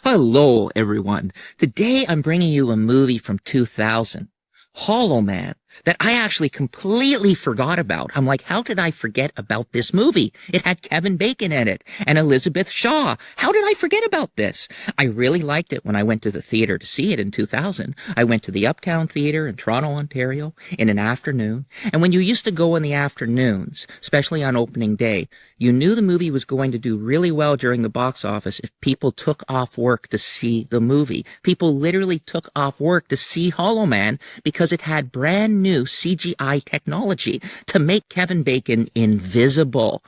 Hello, everyone. Today I'm bringing you a movie from 2000, Hollow Man, that I actually completely forgot about. I'm like, how did I forget about this movie? It had Kevin Bacon in it and Elizabeth Shaw. How did I forget about this? I really liked it when I went to the theater to see it in 2000. I went to the Uptown Theater in Toronto, Ontario in an afternoon. And when you used to go in the afternoons, especially on opening day, you knew the movie was going to do really well during the box office if people took off work to see the movie. People literally took off work to see Hollow Man because it had brand new CGI technology to make Kevin Bacon invisible.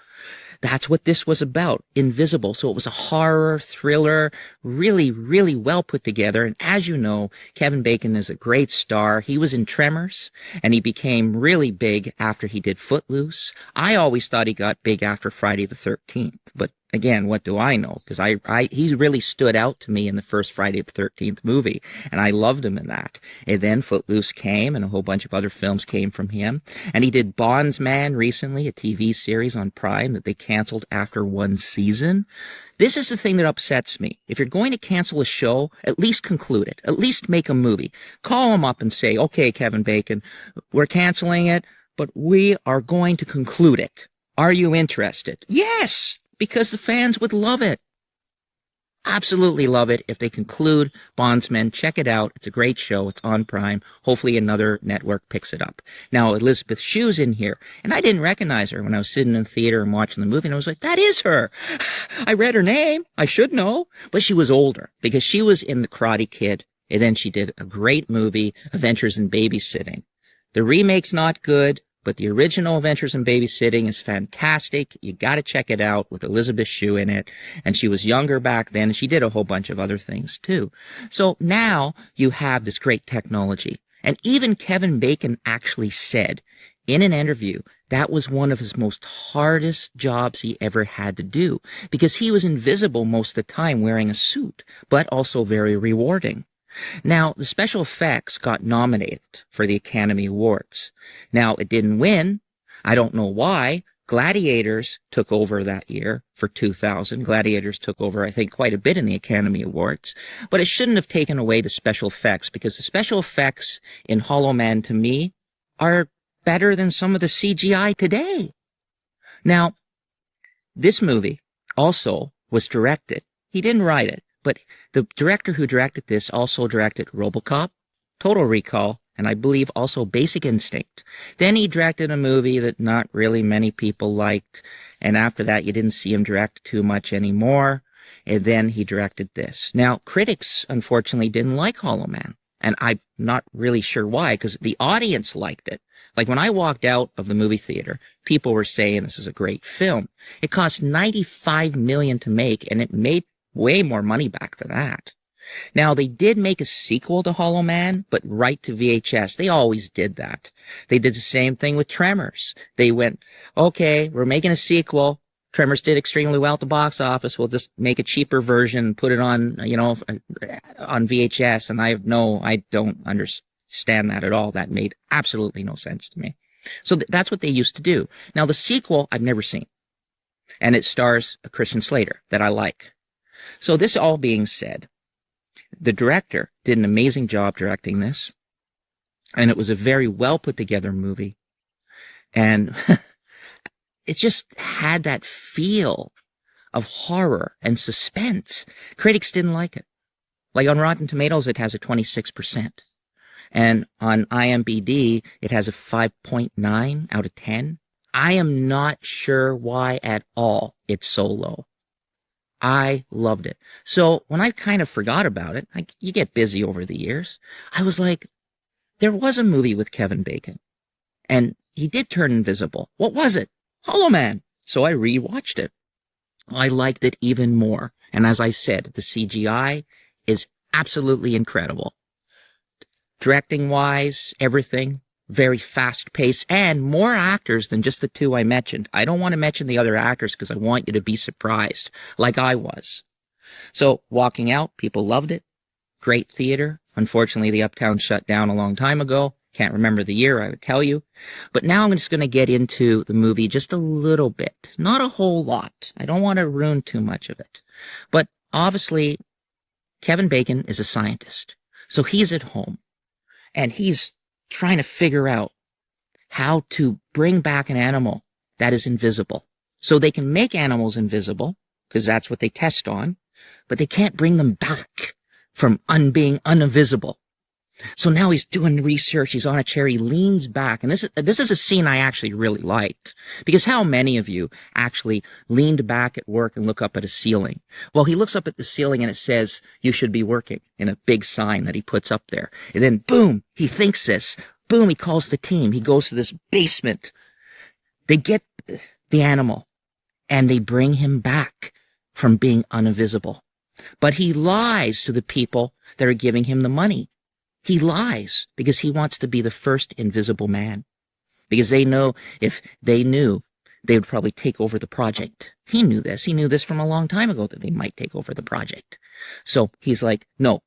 That's what this was about, invisible. So it was a horror, thriller, really, really well put together. And as you know, Kevin Bacon is a great star. He was in Tremors, and he became really big after he did Footloose. I always thought he got big after Friday the 13th, but again, what do I know? Because he really stood out to me in the first Friday the 13th movie, and I loved him in that. And then Footloose came, and a whole bunch of other films came from him. And he did Bondsman recently, a TV series on Prime that they canceled after one season. This is the thing that upsets me. If you're going to cancel a show, at least conclude it. At least make a movie. Call him up and say, okay, Kevin Bacon, we're canceling it, but we are going to conclude it. Are you interested? Yes! Because the fans would love it. Absolutely love it if they conclude Bondsman. Check it out. It's a great show. It's on Prime. Hopefully another network picks it up. Now, Elizabeth Shue's in here, and I didn't recognize her when I was sitting in the theater and watching the movie, and I was like, that is her. I read her name. I should know. But she was older because she was in The Karate Kid, and then she did a great movie, Adventures in Babysitting. The remake's not good, but the original Adventures in Babysitting is fantastic. You got to check it out with Elizabeth Shue in it. And she was younger back then. And she did a whole bunch of other things too. So now you have this great technology. And even Kevin Bacon actually said in an interview that was one of his most hardest jobs he ever had to do because he was invisible most of the time wearing a suit, but also very rewarding. Now, the special effects got nominated for the Academy Awards. Now, it didn't win. I don't know why. Gladiators took over that year for 2000. Gladiators took over, I think, quite a bit in the Academy Awards. But it shouldn't have taken away the special effects because the special effects in Hollow Man, to me, are better than some of the CGI today. Now, this movie also was directed. He didn't write it. But the director who directed this also directed RoboCop, Total Recall, and I believe also Basic Instinct. Then he directed a movie that not really many people liked, and after that you didn't see him direct too much anymore, and then he directed this. Now, critics, unfortunately, didn't like Hollow Man, and I'm not really sure why, because the audience liked it. Like when I walked out of the movie theater, people were saying this is a great film. It cost $95 million to make, and it made way more money back than that. Now, they did make a sequel to Hollow Man, but right to VHS. They always did that. They did the same thing with Tremors. They went, okay, we're making a sequel. Tremors did extremely well at the box office. We'll just make a cheaper version, put it on, on VHS. And I don't understand that at all. That made absolutely no sense to me. So that's what they used to do. Now, the sequel, I've never seen. And it stars a Christian Slater that I like. So this all being said, the director did an amazing job directing this, and it was a very well put together movie, and it just had that feel of horror and suspense. Critics didn't like it. Like on Rotten Tomatoes, it has a 26%, and on IMDb, it has a 5.9 out of 10. I am not sure why at all it's so low. I loved it. So when I kind of forgot about it, you get busy over the years, I was like, there was a movie with Kevin Bacon, and he did turn invisible. What was it? Hollow Man. So I rewatched it. I liked it even more. And as I said, the CGI is absolutely incredible. Directing-wise, everything. Very fast-paced, and more actors than just the two I mentioned. I don't want to mention the other actors because I want you to be surprised, like I was. So, walking out, people loved it. Great theater. Unfortunately, the Uptown shut down a long time ago. Can't remember the year, I would tell you. But now I'm just going to get into the movie just a little bit. Not a whole lot. I don't want to ruin too much of it. But obviously, Kevin Bacon is a scientist. So he's at home and he's trying to figure out how to bring back an animal that is invisible. So they can make animals invisible because that's what they test on, but they can't bring them back from being uninvisible. So now he's doing research. He's on a chair. He leans back. And this is a scene I actually really liked, because how many of you actually leaned back at work and look up at a ceiling? Well, he looks up at the ceiling and it says, "You should be working," in a big sign that he puts up there. And then boom, he thinks this. Boom, he calls the team. He goes to this basement. They get the animal and they bring him back from being uninvisible. But he lies to the people that are giving him the money. He lies because he wants to be the first invisible man. Because they know if they knew, they would probably take over the project. He knew this. He knew this from a long time ago that they might take over the project. So he's like, no,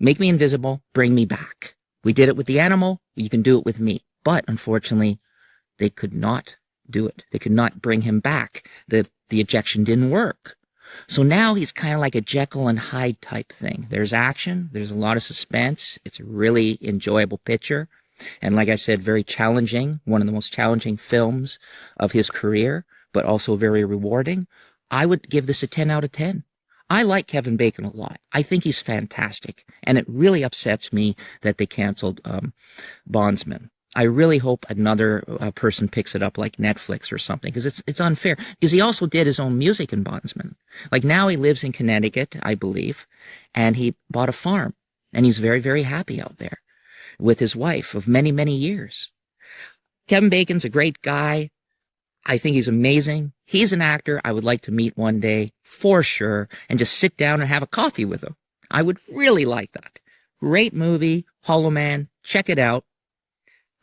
make me invisible, bring me back. We did it with the animal. You can do it with me. But unfortunately, they could not do it. They could not bring him back. The ejection didn't work. So now he's kind of like a Jekyll and Hyde type thing. There's action. There's a lot of suspense. It's a really enjoyable picture. And like I said, very challenging. One of the most challenging films of his career, but also very rewarding. I would give this a 10 out of 10. I like Kevin Bacon a lot. I think he's fantastic. And it really upsets me that they canceled Bondsman. I really hope another person picks it up, like Netflix or something, because it's unfair. Because he also did his own music in Bondsman. Like now he lives in Connecticut, I believe, and he bought a farm, and he's very, very happy out there with his wife of many, many years. Kevin Bacon's a great guy. I think he's amazing. He's an actor I would like to meet one day, for sure, and just sit down and have a coffee with him. I would really like that. Great movie, Hollow Man. Check it out.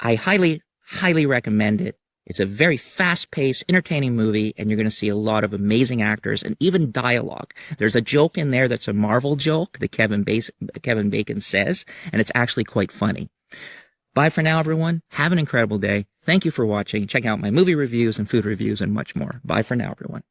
I highly, highly recommend it. It's a very fast-paced, entertaining movie, and you're going to see a lot of amazing actors and even dialogue. There's a joke in there that's a Marvel joke that Kevin Bacon says, and it's actually quite funny. Bye for now, everyone. Have an incredible day. Thank you for watching. Check out my movie reviews and food reviews and much more. Bye for now, everyone.